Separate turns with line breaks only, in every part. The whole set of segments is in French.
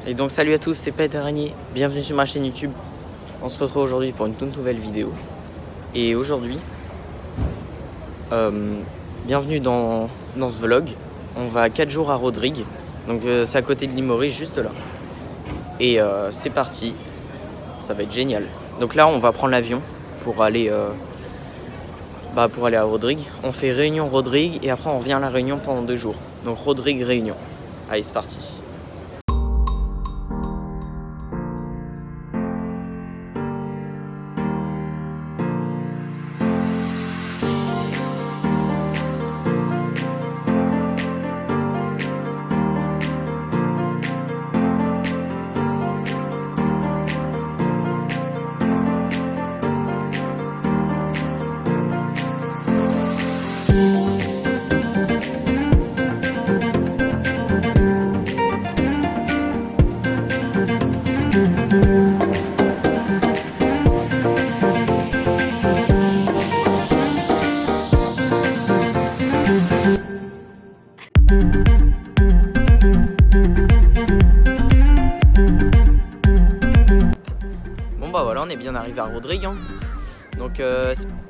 Et donc salut à tous, c'est Pet Araignée, bienvenue sur ma chaîne YouTube. On se retrouve aujourd'hui pour une toute nouvelle vidéo. Et aujourd'hui, bienvenue dans ce vlog. On va 4 jours à Rodrigue, donc c'est à côté de Limoris, juste là. Et c'est parti, ça va être génial. Donc là on va prendre l'avion pour aller à Rodrigue. On fait Réunion Rodrigue et après on revient à la Réunion pendant 2 jours. Donc Rodrigue Réunion. Allez, c'est parti. Bon bah voilà, on est bien arrivé à Rodrigue hein. Donc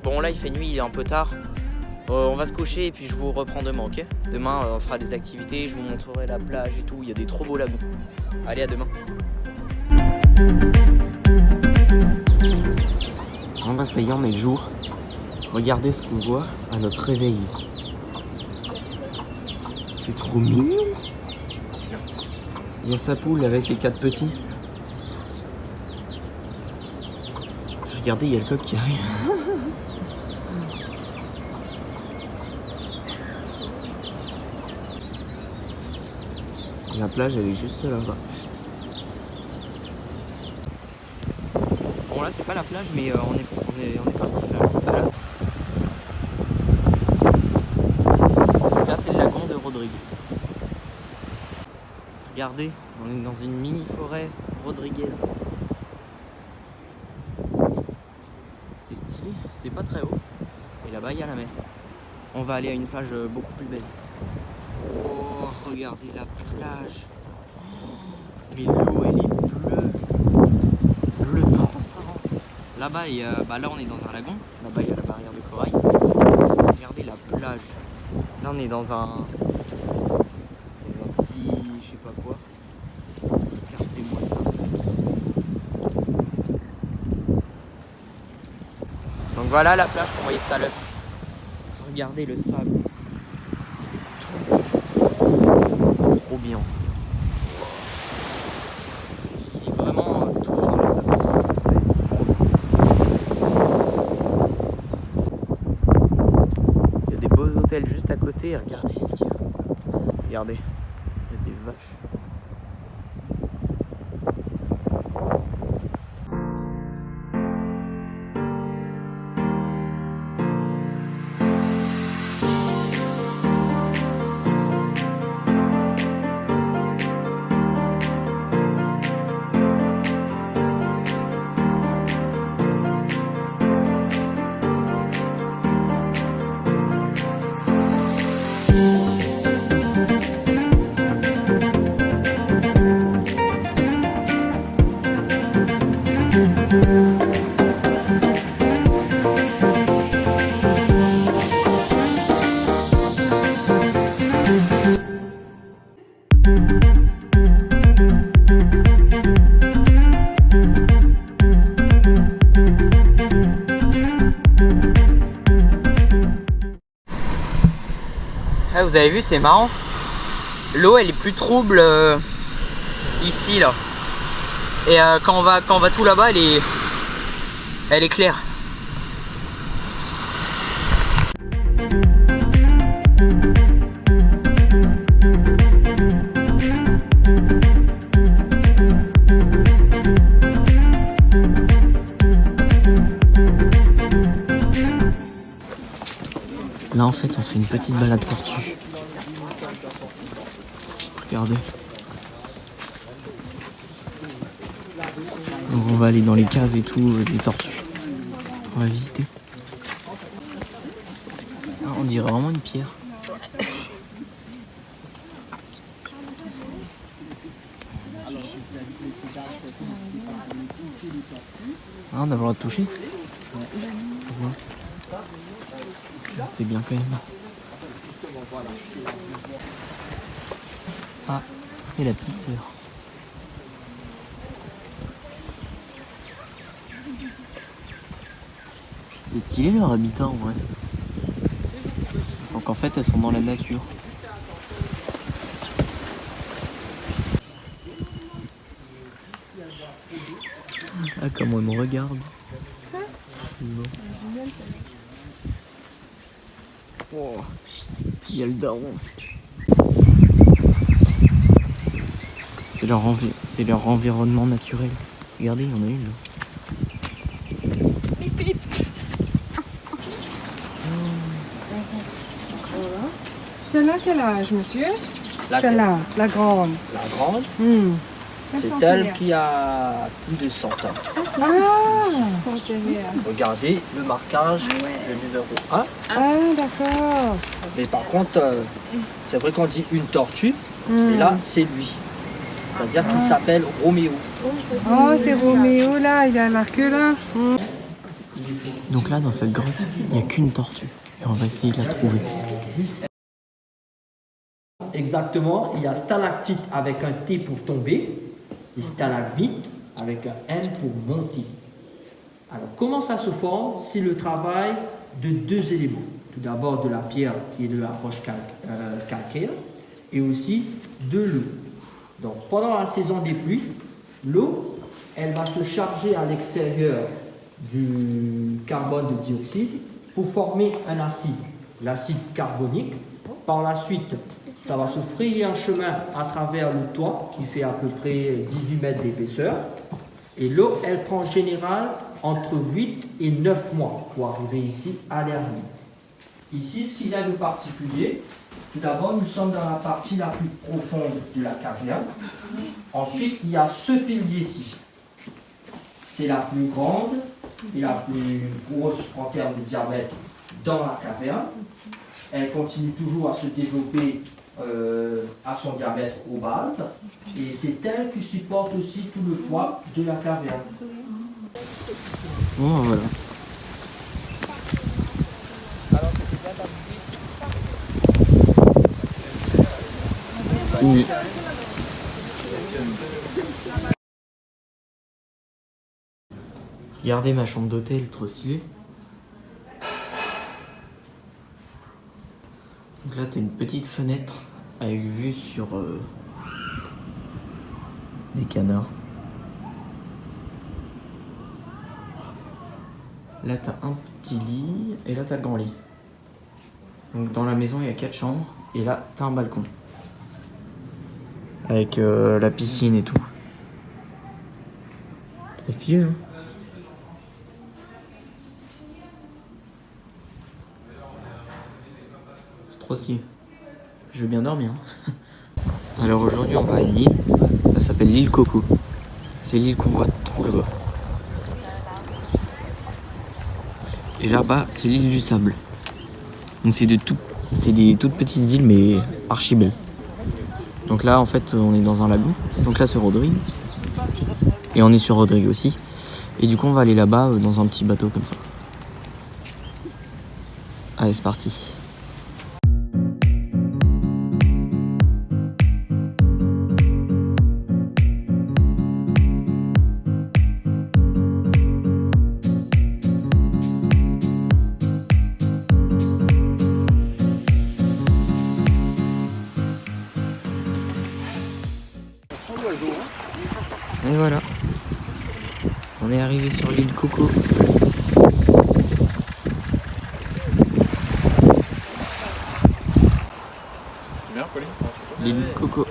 bon là il fait nuit, il est un peu tard. On va se coucher et puis je vous reprends demain, ok? Demain on fera des activités, je vous montrerai la plage et tout, il y a des trop beaux lagons. Allez, à demain. Bon bah ça y est, on est le jour. Regardez ce qu'on voit à notre réveil. C'est trop mignon. Il y a sa poule avec les 4 petits. Regardez, il y a le coq qui arrive. La plage, elle est juste là-bas. Bon là, c'est pas la plage, mais on est parti faire une petite balade. Donc là, c'est le lagon de Rodrigue. Regardez, on est dans une mini forêt rodriguaise. C'est stylé, c'est pas très haut. Et là-bas, il y a la mer. On va aller à une plage beaucoup plus belle. Oh, regardez la plage. Oh, mais l'eau, elle est bleue transparente. Là-bas, là, on est dans un lagon. Là-bas, il y a la barrière de corail. Regardez la plage. Là, on est dans un petit, je sais pas quoi. Regardez-moi ça, c'est trop. Donc voilà la plage qu'on voyait tout à l'heure. Regardez le sable. C'est trop bien. Il est vraiment tout fin le sable. C'est trop bien. Il y a des beaux hôtels juste à côté. Regardez ce qu'il y a. Regardez. Il y a des vaches. Ah, vous avez vu, c'est marrant. L'eau elle est plus trouble ici là. Et quand on va tout là-bas, elle est claire. Là en fait on fait une petite balade tortue. Regardez. Donc on va aller dans les caves et tout, des tortues. On va visiter. On dirait vraiment une pierre. Ah, on a le droit de toucher. Mince. C'était bien quand même. Ah, ça c'est la petite sœur. C'est stylé leur habitat en vrai. Donc en fait elles sont dans la nature. Ah comment elle me regarde. Non. Oh, il y a le daron. C'est leur environnement naturel. Regardez, il y en a une là.
Celle-là, quel âge, monsieur? Celle-là, la grande.
La grande,
Quel
c'est
centenaire?
elle qui a plus de 100 ans.
Ah, centenaire.
Regardez le marquage, le numéro 1.
Ah, d'accord.
Mais par contre, c'est vrai qu'on dit une tortue, mais là, c'est lui. C'est-à-dire qu'il s'appelle Roméo.
Oh, c'est Roméo, là, il a la queue, là.
Donc là dans cette grotte, il n'y a qu'une tortue. Et on va essayer de la trouver.
Exactement, il y a stalactite avec un T pour tomber et stalagmite avec un M pour monter. Alors comment ça se forme? C'est le travail de deux éléments. Tout d'abord de la pierre qui est de la roche calcaire et aussi de l'eau. Donc pendant la saison des pluies, l'eau, elle va se charger à l'extérieur du carbone de dioxyde pour former un acide, l'acide carbonique. Par la suite, ça va se frayer un chemin à travers le toit qui fait à peu près 18 mètres d'épaisseur. Et l'eau, elle prend en général entre 8 et 9 mois pour arriver ici à l'air libre. Ici, ce qu'il y a de particulier, tout d'abord, nous sommes dans la partie la plus profonde de la caverne. Ensuite, il y a ce pilier-ci. C'est la plus grande et la plus grosse en termes de diamètre dans la caverne. Elle continue toujours à se développer à son diamètre aux bases. Et c'est elle qui supporte aussi tout le poids de la caverne.
Bon voilà. Fini. Regardez ma chambre d'hôtel, trop stylée. Donc là t'as une petite fenêtre avec vue sur des canards. Là t'as un petit lit et là t'as le grand lit. Donc dans la maison il y a 4 chambres et là t'as un balcon. Avec la piscine et tout. C'est stylé hein. C'est trop stylé. Je veux bien dormir. Alors aujourd'hui on va à une île. Ça s'appelle l'île Coco. C'est l'île qu'on voit tout là-bas. Et là-bas c'est l'île du Sable. Donc c'est des toutes petites îles mais archi belles. Donc là en fait on est dans un lagon. Donc là c'est Rodrigue. Et on est sur Rodrigue aussi. Et du coup on va aller là-bas dans un petit bateau comme ça. Allez c'est parti. Et voilà, on est arrivé sur l'île Coco. L'île Coco.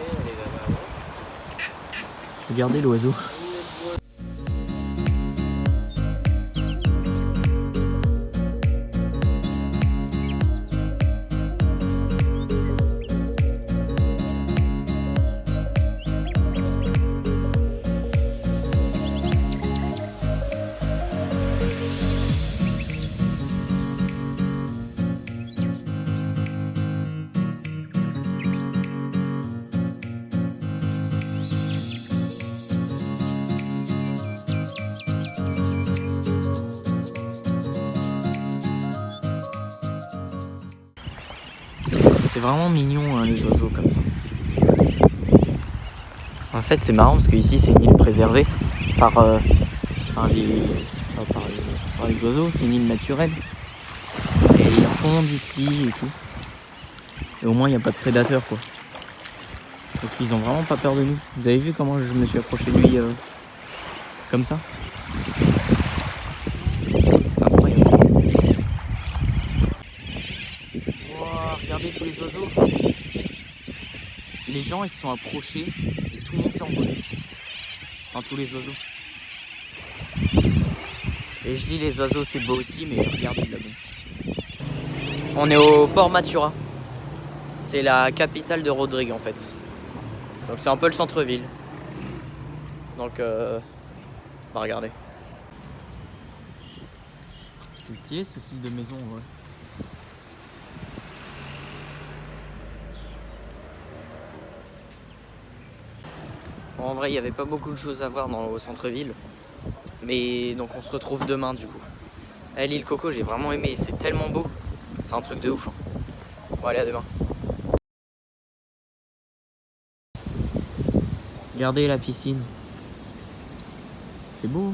Regardez l'oiseau. C'est vraiment mignon hein, les oiseaux comme ça. En fait c'est marrant parce que ici c'est une île préservée par les oiseaux, c'est une île naturelle. Et ils pondent ici et tout. Et au moins il n'y a pas de prédateurs quoi. Donc ils ont vraiment pas peur de nous. Vous avez vu comment je me suis approché de lui comme ça? C'est incroyable. Wow, regardez tous les oiseaux. Les gens ils se sont approchés et tout le monde s'est envolé. Enfin tous les oiseaux. Et je dis les oiseaux c'est beau aussi mais regardez là-bas. On est au port Matura. C'est la capitale de Rodrigue en fait. Donc c'est un peu le centre-ville. Donc on va regarder. C'est stylé ce style de maison ouais. Bon, en vrai il n'y avait pas beaucoup de choses à voir au centre-ville. Mais donc on se retrouve demain du coup. L'île Coco j'ai vraiment aimé, c'est tellement beau. C'est un truc de ouf. Hein. Bon allez à demain. Regardez la piscine. C'est beau.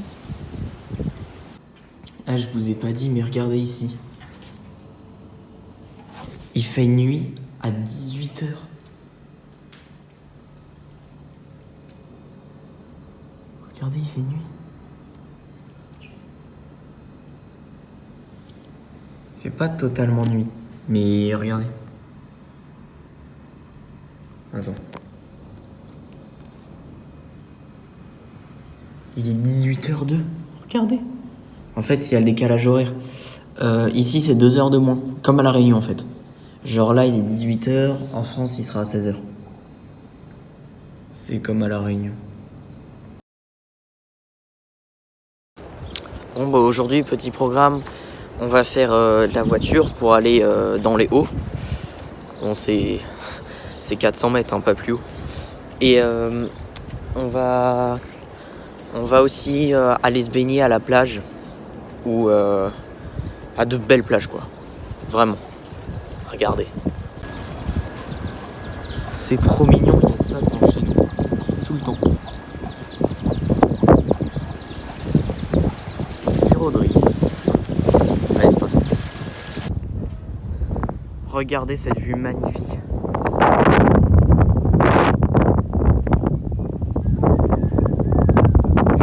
Ah je vous ai pas dit mais regardez ici. Il fait nuit à 18h. Regardez il fait nuit. Il fait pas totalement nuit. Mais regardez. Attends. Il est 18h02. Regardez. En fait, il y a le décalage horaire. Ici, c'est 2 heures de moins. Comme à La Réunion, en fait. Genre là, il est 18h. En France, il sera à 16h. C'est comme à La Réunion. Bon, bah aujourd'hui, petit programme. On va faire de la voiture pour aller dans les hauts. Bon, c'est 400 mètres, hein, pas plus haut. Et on va aussi aller se baigner à la plage ou à de belles plages quoi. Vraiment. Regardez. C'est trop mignon, il y a ça devant chez nous. Tout le temps. C'est Rodrigue. Allez, c'est parti. Regardez cette vue magnifique.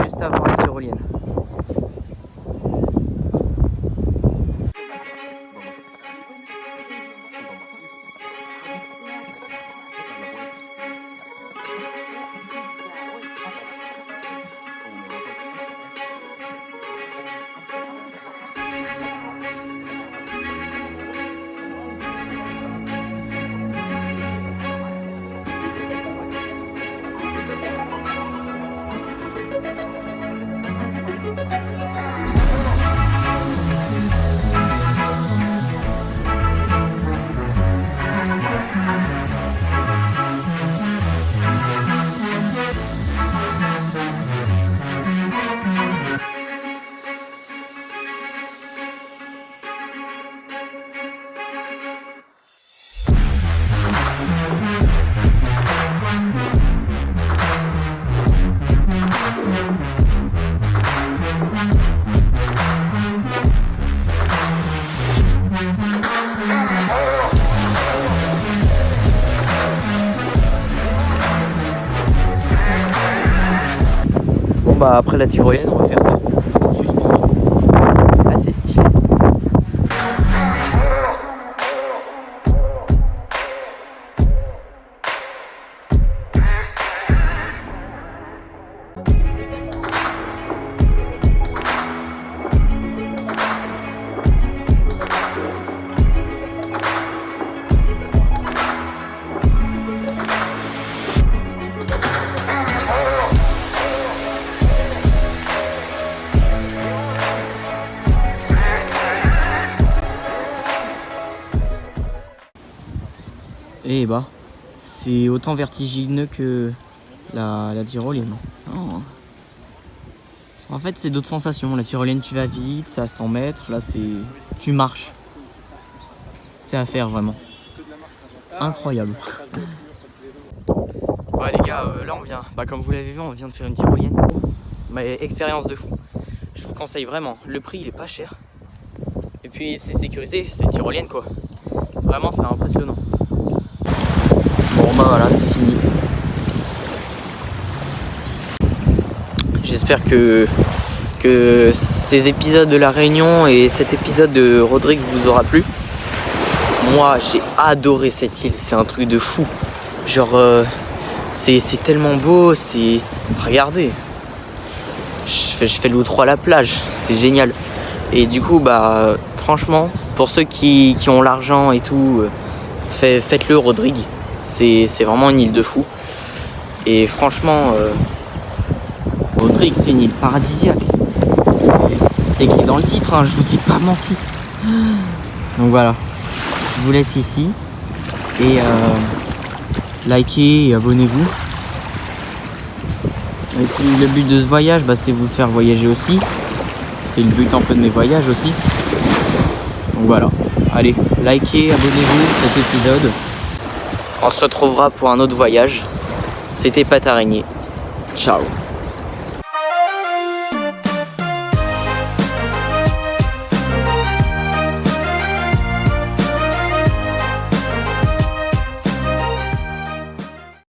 Juste avant la tyrolienne. Bon bah après la tyrolienne on va faire ça. Suspendu. Ah c'est stylé. Et bah, c'est autant vertigineux que la tyrolienne. Oh. En fait, c'est d'autres sensations. La tyrolienne, tu vas vite, c'est à 100 mètres. Là, tu marches. C'est à faire vraiment. incroyable. Ouais les gars, là on vient, comme vous l'avez vu, on vient de faire une tyrolienne. Mais expérience de fou. Je vous conseille vraiment, le prix il est pas cher. Et puis c'est sécurisé, c'est une tyrolienne quoi. Vraiment c'est impressionnant. Bon bah voilà, c'est fini. J'espère que ces épisodes de La Réunion et cet épisode de Rodrigue vous aura plu. Moi j'ai adoré cette île, c'est un truc de fou. Genre c'est tellement beau, c'est... Regardez, je fais l'outro à la plage, c'est génial. Et du coup bah franchement, pour ceux qui ont l'argent et tout, faites-le Rodrigue. C'est vraiment une île de fou. Et franchement, Rodrigue c'est une île paradisiaque. C'est écrit dans le titre, hein, je vous ai pas menti. Donc voilà, je vous laisse ici. Et likez et abonnez-vous. Et puis le but de ce voyage, c'était vous faire voyager aussi. C'est le but un peu de mes voyages aussi. Donc voilà, allez, likez, abonnez-vous cet épisode. On se retrouvera pour un autre voyage. C'était Pat Araignée. Ciao.